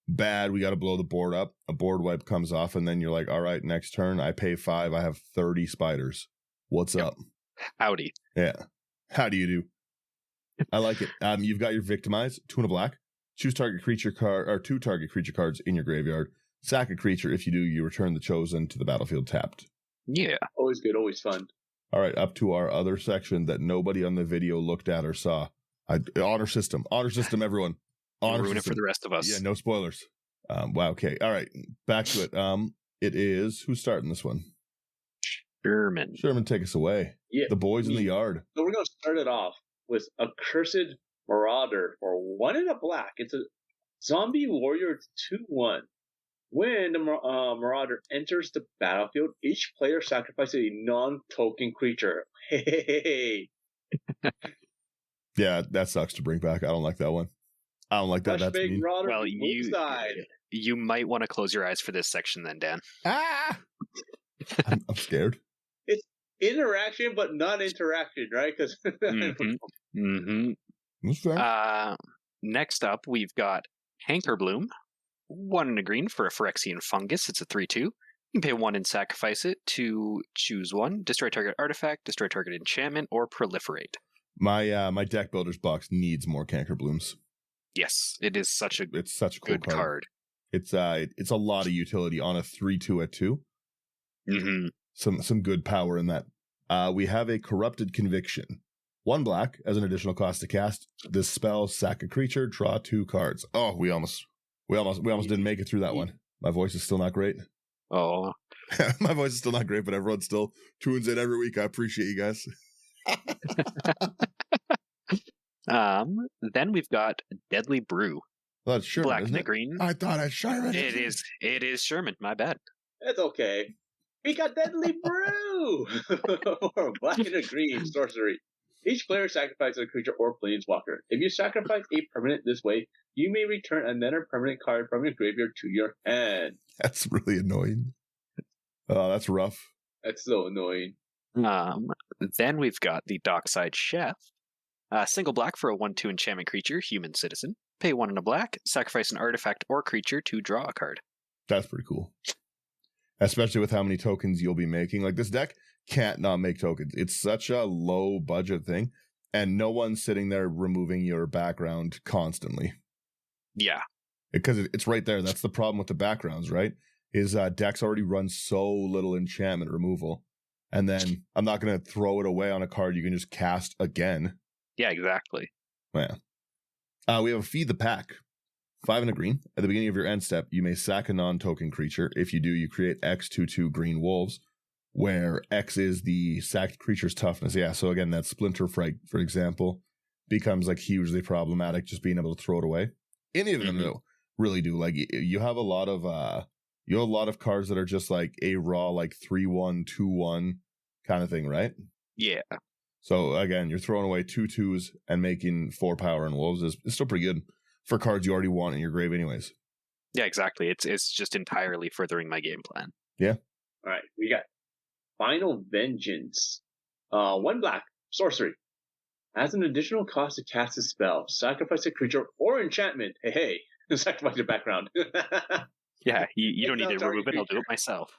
bad. We got to blow the board up. A board wipe comes off, and then you're like, all right, next turn, I pay 5. I have 30 spiders. What's up? Howdy. Yeah. How do you do? I like it. You've got your Victimize, 2 and a black. Choose target creature card or 2 target creature cards in your graveyard. Sack a creature. If you do, you return the chosen to the battlefield tapped. Yeah. Always good, always fun. All right, up to our other section that nobody on the video looked at or saw. Honor system, everyone. Honor Ruin system. it for the rest of us. Yeah, no spoilers. Wow. Okay. All right. Back to it. It is who's starting this one? Sherman. Sherman, take us away. Yeah, The boys in the yard. So we're going to start it off with Accursed Marauder for 1 and a black. It's a zombie warrior 2/1. When the Marauder enters the battlefield, each player sacrifices a non-token creature. Hey. Yeah, that sucks to bring back. I don't like that one. I don't like that. That's Flashback mean. Marauder Well, side. you might want to close your eyes for this section then, Dan. Ah! I'm scared. It's interaction, but non-interaction, right? Because That's fair. Next up, we've got Hankerbloom. 1 and a green for a Phyrexian Fungus. It's a 3/2. You can pay 1 and sacrifice it to choose 1. Destroy target artifact, destroy target enchantment, or proliferate. My deck builder's box needs more Cankerblooms. Yes, it is such a It's such a cool good card. It's a lot of utility on a 3/2 at 2. Mm-hmm. Some good power in that. We have a Corrupted Conviction. 1 black as an additional cost to cast. This spell, sack a creature, draw 2 cards. Oh, we almost didn't make it through that one. My voice is still not great. Oh. My voice is still not great, but everyone still tunes in every week. I appreciate you guys. Then we've got Deadly Brew. Well, that's Sherman, Black isn't and it? green. I thought I Sherman. It is Sherman. My bad. That's okay. We got Deadly Brew! Or black and a green sorcery. Each player sacrifices a creature or planeswalker. If you sacrifice a permanent this way, you may return another permanent card from your graveyard to your hand. That's really annoying. Oh, that's rough. That's so annoying. Then we've got the Dockside Chef. Single black for a 1/2 enchantment creature, human citizen. Pay 1 and a black, sacrifice an artifact or creature to draw a card. That's pretty cool. Especially with how many tokens you'll be making. Like, this deck can't not make tokens. It's such a low budget thing, and no one's sitting there removing your background constantly. Yeah. Because it's right there. That's the problem with the backgrounds, right? Is decks already run so little enchantment removal. And then I'm not going to throw it away on a card you can just cast again. Yeah, exactly. Yeah. We have a Feed the Pack. 5 and a green. At the beginning of your end step, you may sack a non-token creature. If you do, you create X 2/2 green wolves, where X is the sacked creature's toughness. Yeah, so again, that Splinter Fright, for example, becomes like hugely problematic just being able to throw it away. Any of them though really do. Like you have a lot of cards that are just like a raw like 3/1, 2/1 kind of thing, right? Yeah. So again, you're throwing away 2/2s and making 4 power and wolves is still pretty good for cards you already want in your grave anyways. Yeah, exactly. It's just entirely furthering my game plan. Yeah. All right, we got Final Vengeance. 1 black, sorcery. As an additional cost to cast a spell, sacrifice a creature or enchantment. Hey, sacrifice your background. Yeah, you don't need to remove it. I'll do it myself.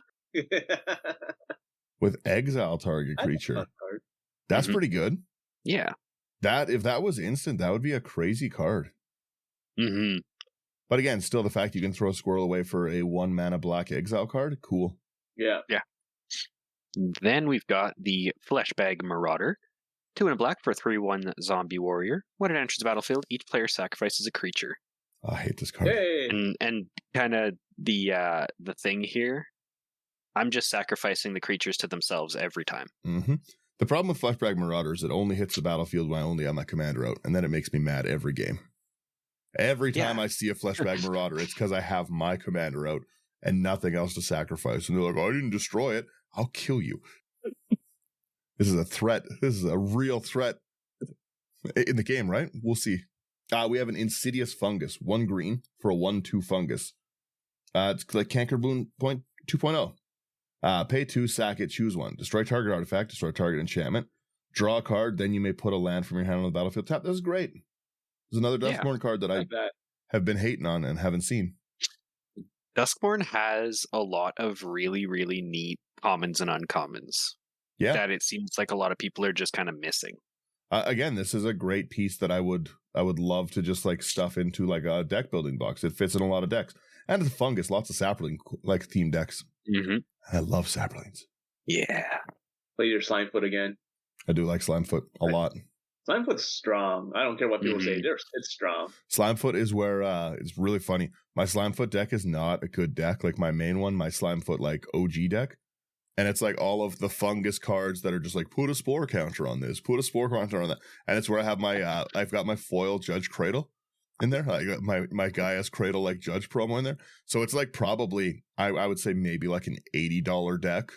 With exile target creature. That's pretty good. Yeah. That if that was instant, that would be a crazy card. Mm-hmm. But again, still the fact you can throw a squirrel away for a 1 mana black exile card, cool. Yeah. Yeah. Then we've got the Fleshbag Marauder. 2 and a black for a 3/1 zombie warrior. When it enters the battlefield, each player sacrifices a creature. I hate this card. Hey. And kind of the thing here, I'm just sacrificing the creatures to themselves every time. Mm-hmm. The problem with Fleshbag Marauder is it only hits the battlefield when I only have my commander out, and then it makes me mad every game. Every time I see a Fleshbag Marauder, it's because I have my commander out and nothing else to sacrifice. And they're like, oh, I didn't destroy it. I'll kill you. This is a threat. This is a real threat in the game, right? We'll see. We have an Insidious Fungus. 1 green for a 1/2 fungus. It's like Canker Boon 2.0. Pay 2, sack it, choose 1. Destroy target artifact, destroy target enchantment. Draw a card, then you may put a land from your hand on the battlefield. Tap. This is great. There's another Duskmourn card that I have been hating on and haven't seen. Duskmourn has a lot of really, really neat commons and uncommons. Yeah. That it seems like a lot of people are just kind of missing. Again, this is a great piece that I would love to just like stuff into like a deck building box. It fits in a lot of decks. And it's a fungus, lots of sapling like theme decks. Mm-hmm. I love saplings. Yeah. Play your Slimefoot again. I do like Slimefoot a lot. Slimefoot's strong. I don't care what people say. It's strong. Slimefoot is where it's really funny. My Slimefoot deck is not a good deck. Like my main one, my Slimefoot like OG deck. And it's like all of the fungus cards that are just like, put a spore counter on this, put a spore counter on that. And it's where I have my, I've got my foil Judge Cradle in there. I got my Gaia's Cradle like Judge promo in there. So it's like probably, I would say maybe like an $80 deck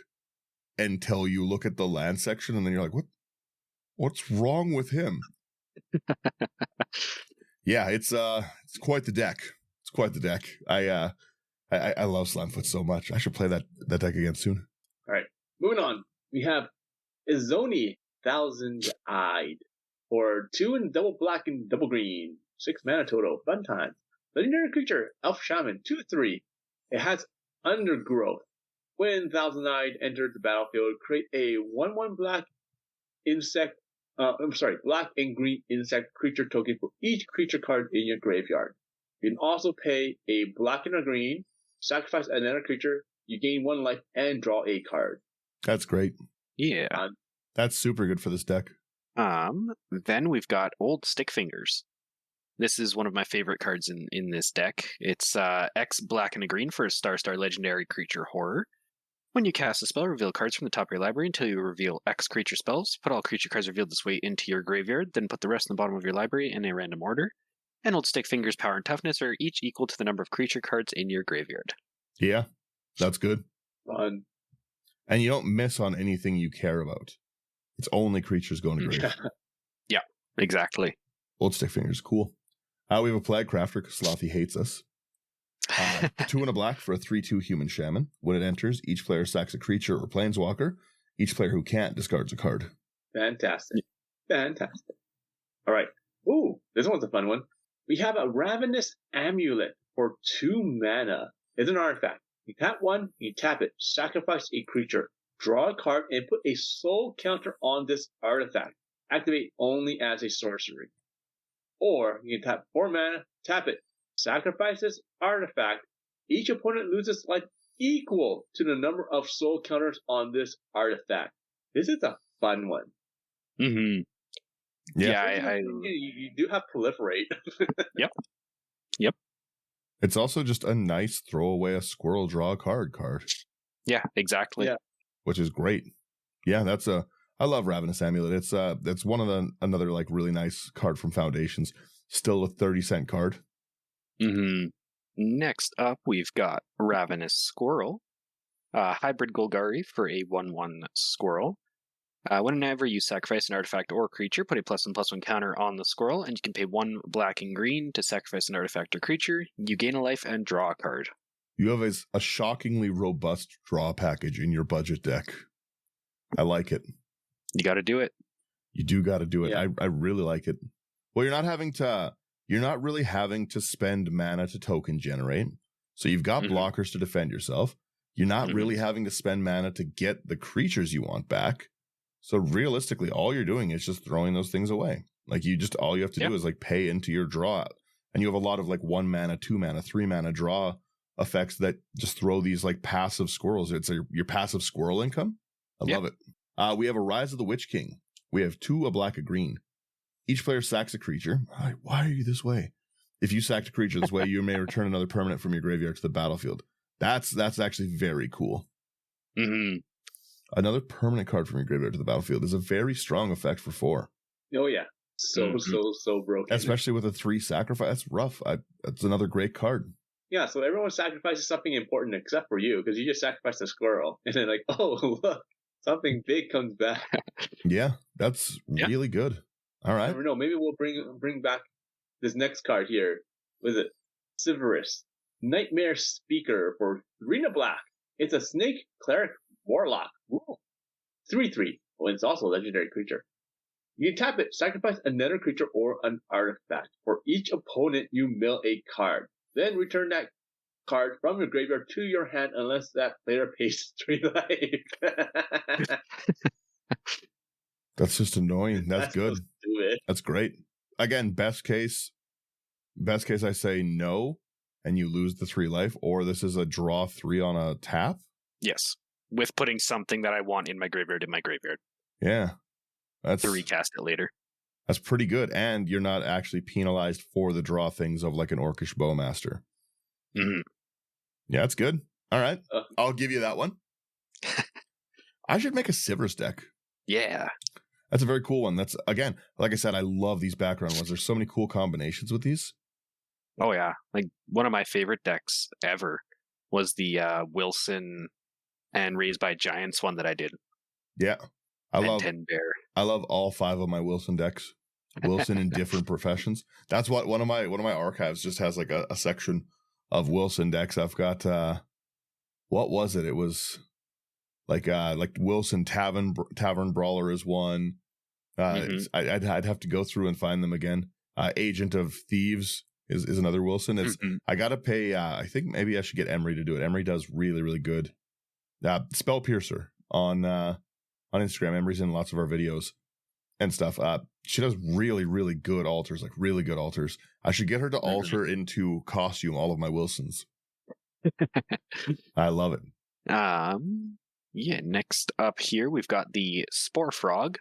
until you look at the land section and then you're like, what's wrong with him? Yeah, it's quite the deck. It's quite the deck. I love Slimefoot so much. I should play that deck again soon. All right, moving on. We have Izoni Thousand-Eyed for 2 and double black and double green. 6 mana total. Fun time. Legendary creature, Elf Shaman, 2/3. It has Undergrowth. When Thousand-Eyed enters the battlefield, create a 1/1 black insect. Black and green insect creature token for each creature card in your graveyard. You can also pay a black and a green, sacrifice another creature. You gain 1 life and draw a card. That's great. Yeah. That's super good for this deck. Then we've got Old Stick Fingers. This is one of my favorite cards in this deck. It's X black and a green for a star legendary creature horror. When you cast a spell, reveal cards from the top of your library until you reveal X creature spells. Put all creature cards revealed this way into your graveyard, then put the rest in the bottom of your library in a random order. And Old Stick Fingers' power and toughness are each equal to the number of creature cards in your graveyard. Yeah, that's good. Fun. And you don't miss on anything you care about. It's only creatures going to grave. Yeah, exactly. Old Stick Fingers, cool. We have a Plague Crafter because Slothy hates us. 2 and a black for a 3/2 human shaman. When it enters, each player sacks a creature or planeswalker. Each player who can't discards a card. Fantastic. All right. Ooh, this one's a fun one. We have a Ravenous Amulet for 2 mana. It's an artifact. You tap 1, you tap it, sacrifice a creature, draw a card, and put a soul counter on this artifact. Activate only as a sorcery. Or you can tap 4 mana, tap it, sacrifice this artifact. Each opponent loses life equal to the number of soul counters on this artifact. This is a fun one. Mm-hmm. Yeah, you do have proliferate. Yep. It's also just a nice throw away a squirrel, draw a card. Yeah, exactly. Yeah. Which is great. Yeah, I love Ravenous Amulet. It's one of another like really nice card from Foundations. Still a 30-cent card. Mm-hmm. Next up, we've got Ravenous Squirrel. Hybrid Golgari for a 1/1 squirrel. Whenever you sacrifice an artifact or creature, put a +1/+1 counter on the squirrel, and you can pay 1 black and green to sacrifice an artifact or creature. You gain a life and draw a card. You have a shockingly robust draw package in your budget deck. I like it. You got to do it. You do got to do it. Yeah. I really like it. Well, you're not really having to spend mana to token generate. So you've got blockers to defend yourself. You're not really having to spend mana to get the creatures you want back. So realistically, all you're doing is just throwing those things away. Like all you have to do is like pay into your draw. And you have a lot of like 1 mana, 2 mana, 3 mana draw effects that just throw these like passive squirrels. It's your passive squirrel income. I love it. We have a Rise of the Witch King. We have 2, a black, a green. Each player sacks a creature. Why are you this way? If you sacked a creature this way, you may return another permanent from your graveyard to the battlefield. That's actually very cool. Mm-hmm. Another permanent card from your graveyard to the battlefield is a very strong effect for 4. Oh yeah, so broken. Especially with a 3 sacrifice. That's rough. That's another great card. Yeah, so everyone sacrifices something important except for you, because you just sacrificed a squirrel, and then like, oh look, something big comes back. Yeah, that's really good. All right. I never know. Maybe we'll bring back this next card here. Was it Severus, Nightmare Speaker for 3 black? It's a snake cleric warlock. 3/3. Oh, it's also a legendary creature. You tap it, sacrifice another creature or an artifact. For each opponent, you mill a card. Then return that card from your graveyard to your hand unless that player pays 3 life. That's just annoying. That's good. Do it. That's great. Again, best case I say no, and you lose the 3 life, or this is a draw 3 on a tap. Yes, with putting something that I want in my graveyard. Yeah, that's to recast it later. That's pretty good, and you're not actually penalized for the draw things of like an Orcish Bowmaster. Mm-hmm. Yeah, that's good. All right, I'll give you that one. I should make a Sivers deck. Yeah. That's a very cool one. That's, again, like I said, I love these background ones. There's so many cool combinations with these. Oh, yeah. Like, one of my favorite decks ever was the Wilson and Raised by Giants one that I did. Yeah. I love all 5 of my Wilson decks. Wilson in different professions. That's what one of my archives just has like a section of Wilson decks. I've got, what was it? It was like Wilson Tavern Brawler is one. I'd have to go through and find them again. Agent of Thieves is another Wilson. It's I gotta pay. I think maybe I should get Emery to do it. Emery does really, really good. Spell Piercer on Instagram. Emery's in lots of our videos and stuff. She does really, really good altars, like really good altars. I should get her to alter into costume all of my Wilsons. I love it. Yeah, next up here, we've got the Spore Frog.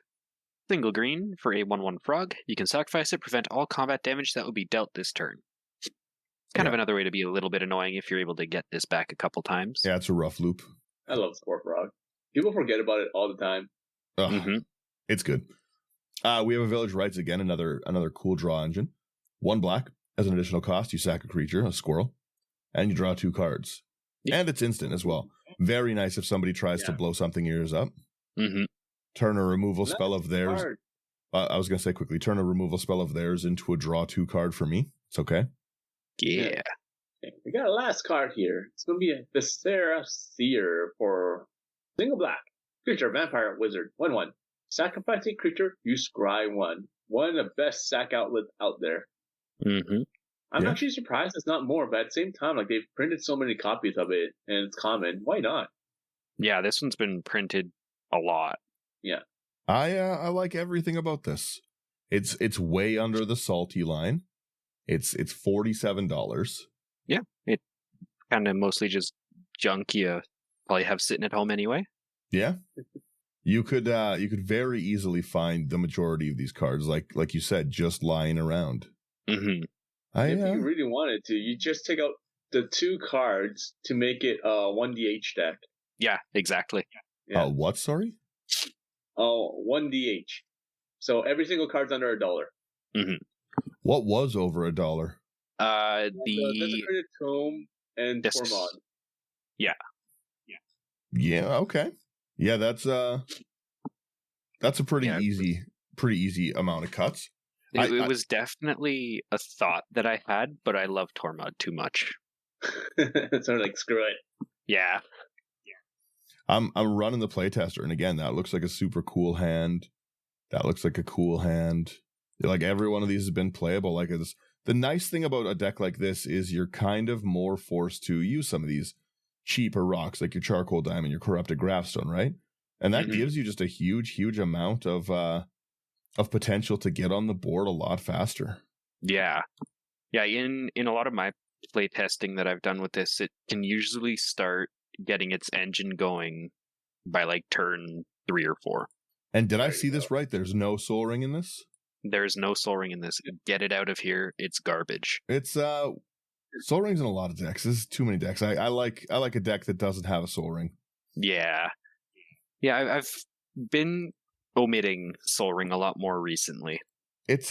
Single green for a 1/1 frog. You can sacrifice it, prevent all combat damage that would be dealt this turn. Kind of another way to be a little bit annoying if you're able to get this back a couple times. Yeah, it's a rough loop. I love Spore Frog. People forget about it all the time. It's good. We have a Village Rites again, another cool draw engine. 1 black. As an additional cost, you sack a creature, a squirrel, and you draw 2 cards. Yep. And it's instant as well. Very nice if somebody tries to blow something yours up. Turn a removal spell of theirs. I was going to say quickly, turn a removal spell of theirs into a draw 2 card for me. It's okay. Yeah. Okay, we got a last card here. It's going to be a Viscera Seer for single black. Creature, vampire, wizard. 1/1. Sacrifice a creature, you scry 1. One of the best sack outlets out there. I'm actually surprised it's not more, but at the same time, like they've printed so many copies of it and it's common. Why not? Yeah, this one's been printed a lot. Yeah. I like everything about this. It's way under the salty line. It's $47. Yeah, it kind of mostly just junk you probably have sitting at home anyway. Yeah. You could very easily find the majority of these cards, like you said, just lying around. Mm-hmm. If you really wanted to, you just take out the 2 cards to make it a 1DH deck. Yeah, exactly. Yeah. What? Sorry. 1DH. So every single card's under $1. Mm-hmm. What was over $1? The Desecrated Tome and Tormod. Yeah. Yeah. Okay. Yeah, that's a pretty easy amount of cuts. It was definitely a thought that I had, but I love Tormod too much. So like, screw it. Yeah. I'm running the playtester, and again, that looks like a super cool hand. That looks like a cool hand. Like, every one of these has been playable. Like, the nice thing about a deck like this is you're kind of more forced to use some of these cheaper rocks, like your Charcoal Diamond, your Corrupted Graphstone, right? And that gives you just a huge amount of potential to get on the board a lot faster. Yeah. In a lot of my play testing that I've done with this, it can usually start getting its engine going by like turn 3 or 4. And did I see this right? There's no Soul Ring in this? There's no Soul Ring in this. Get it out of here. It's garbage. It's Soul Ring's in a lot of decks. This is too many decks. I like a deck that doesn't have a Soul Ring. Yeah. I've been omitting Soul Ring a lot more recently. It's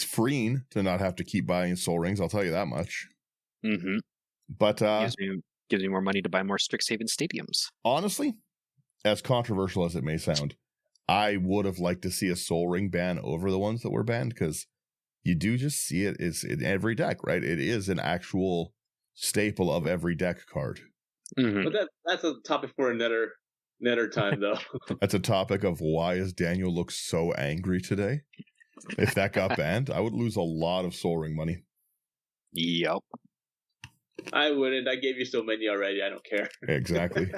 freeing to not have to keep buying Soul Rings, I'll tell you that much. Mm-hmm. But gives me more money to buy more Strixhaven stadiums. Honestly, as controversial as it may sound, I would have liked to see a Soul Ring ban over the ones that were banned, because you do just see it. It's in every deck, right? It is an actual staple of every deck card. Mm-hmm. But that's a topic for another time, though. That's a topic of why is Daniel look so angry today? If that got banned, I would lose a lot of Soul Ring money. Yep. I wouldn't. I gave you so many already. I don't care. Exactly.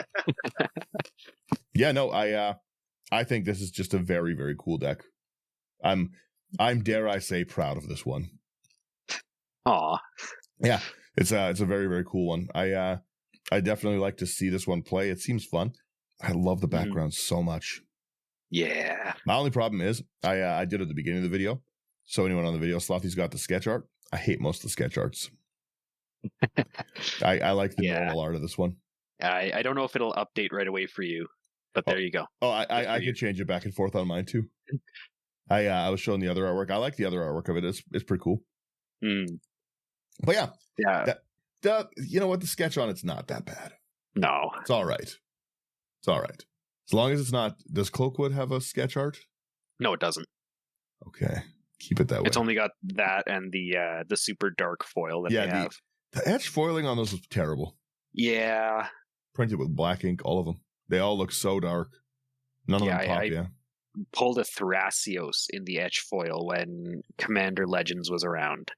Yeah, no, I think this is just a very, very cool deck. I'm dare I say proud of this one. Aw. Yeah, it's a very, very cool one. I definitely like to see this one play. It seems fun. I love the background so much. Yeah. My only problem is I did at the beginning of the video. So anyone on the video, Slothy's got the sketch art. I hate most of the sketch arts. I like the normal art of this one. I don't know if it'll update right away for you, but there you go. Oh, I could change it back and forth on mine too. I was showing the other artwork. I like the other artwork of it. It's pretty cool. But yeah. You know what? The sketch on it's not that bad. No. It's all right. It's all right. As long as it's not... Does Cloakwood have a sketch art? No, it doesn't. Okay. Keep it that way. It's only got that and the super dark foil that they have. The etch foiling on those is terrible. Yeah. Printed with black ink, all of them. They all look so dark. None of them pop, I pulled a Thrasios in the etch foil when Commander Legends was around.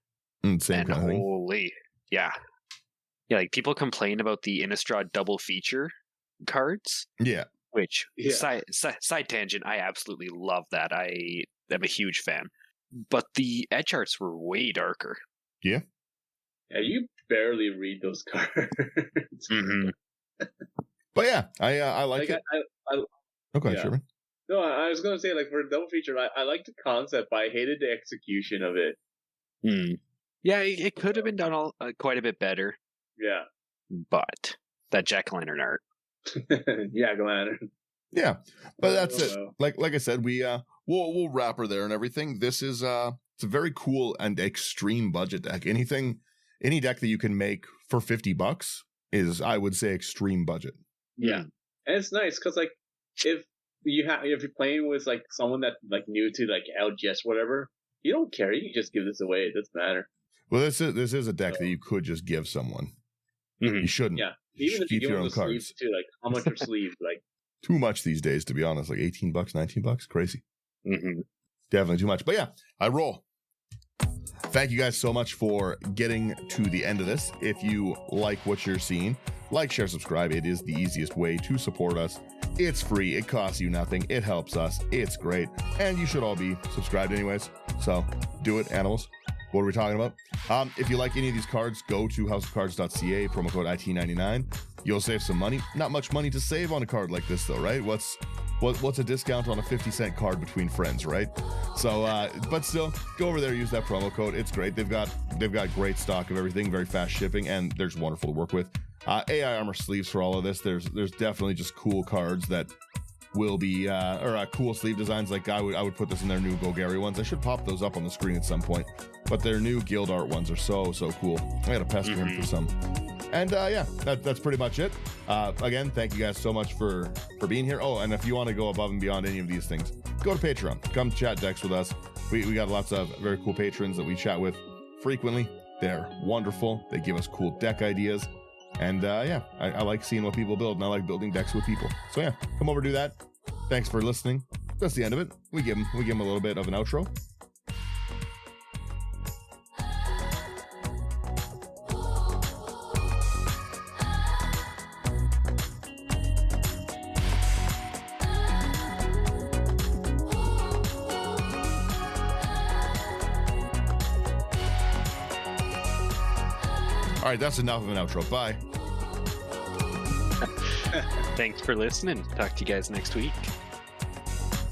Same kind of thing. Holy... Yeah. Yeah, like people complain about the Innistrad double feature cards. Yeah. Which, side tangent, I absolutely love that. I am a huge fan. But the etch arts were way darker. Yeah. Yeah, you barely read those cards. Mm-hmm. But yeah, I like it. Okay, yeah. Sherman. No, I was going to say, like, for a double feature, I like the concept, but I hated the execution of it. Yeah, it could have been done quite a bit better. Yeah. But that Jack-o'-lantern art. Yeah, Glenn. Yeah, but that's it. Like I said, we'll wrap her there and everything. This is it's a very cool and extreme budget deck. Any deck that you can make for $50 is, I would say, extreme budget. Yeah, and it's nice because like if you're playing with like someone that like new to like LGS whatever, you don't care. You can just give this away. It doesn't matter. Well, this is a deck that you could just give someone. You shouldn't. Yeah. Even if you give them the sleeves too, like how much are sleeves? Like too much these days, to be honest. Like $18, $19, crazy. Definitely too much. But yeah, I roll. Thank you guys so much for getting to the end of this. If you like what you're seeing, like, share, subscribe. It is the easiest way to support us. It's free. It costs you nothing. It helps us. It's great. And you should all be subscribed anyways. So do it, animals. what are we talking about? If you like any of these cards, go to houseofcards.ca, promo code IT99. You'll save some money. Not much money to save on a card like this, though, right? What's a discount on a 50-cent card between friends, right? So, but still, go over there, use that promo code. It's great. They've got great stock of everything, very fast shipping, and they're just wonderful to work with. AI armor sleeves for all of this. There's definitely just cool cards that will be cool sleeve designs. Like I would put this in their new Golgari ones. I should pop those up on the screen at some point. But their new guild art ones are so cool. I gotta pester him for some. And that's pretty much it. Again, thank you guys so much for being here. Oh, and if you want to go above and beyond any of these things, go to Patreon. Come chat decks with us. We got lots of very cool patrons that we chat with frequently. They're wonderful. They give us cool deck ideas. And I like seeing what people build, and I like building decks with people. So yeah, come over, do that. Thanks for listening. That's the end of it. We give him a little bit of an outro. All right, that's enough of an outro. Bye. Thanks for listening. Talk to you guys next week.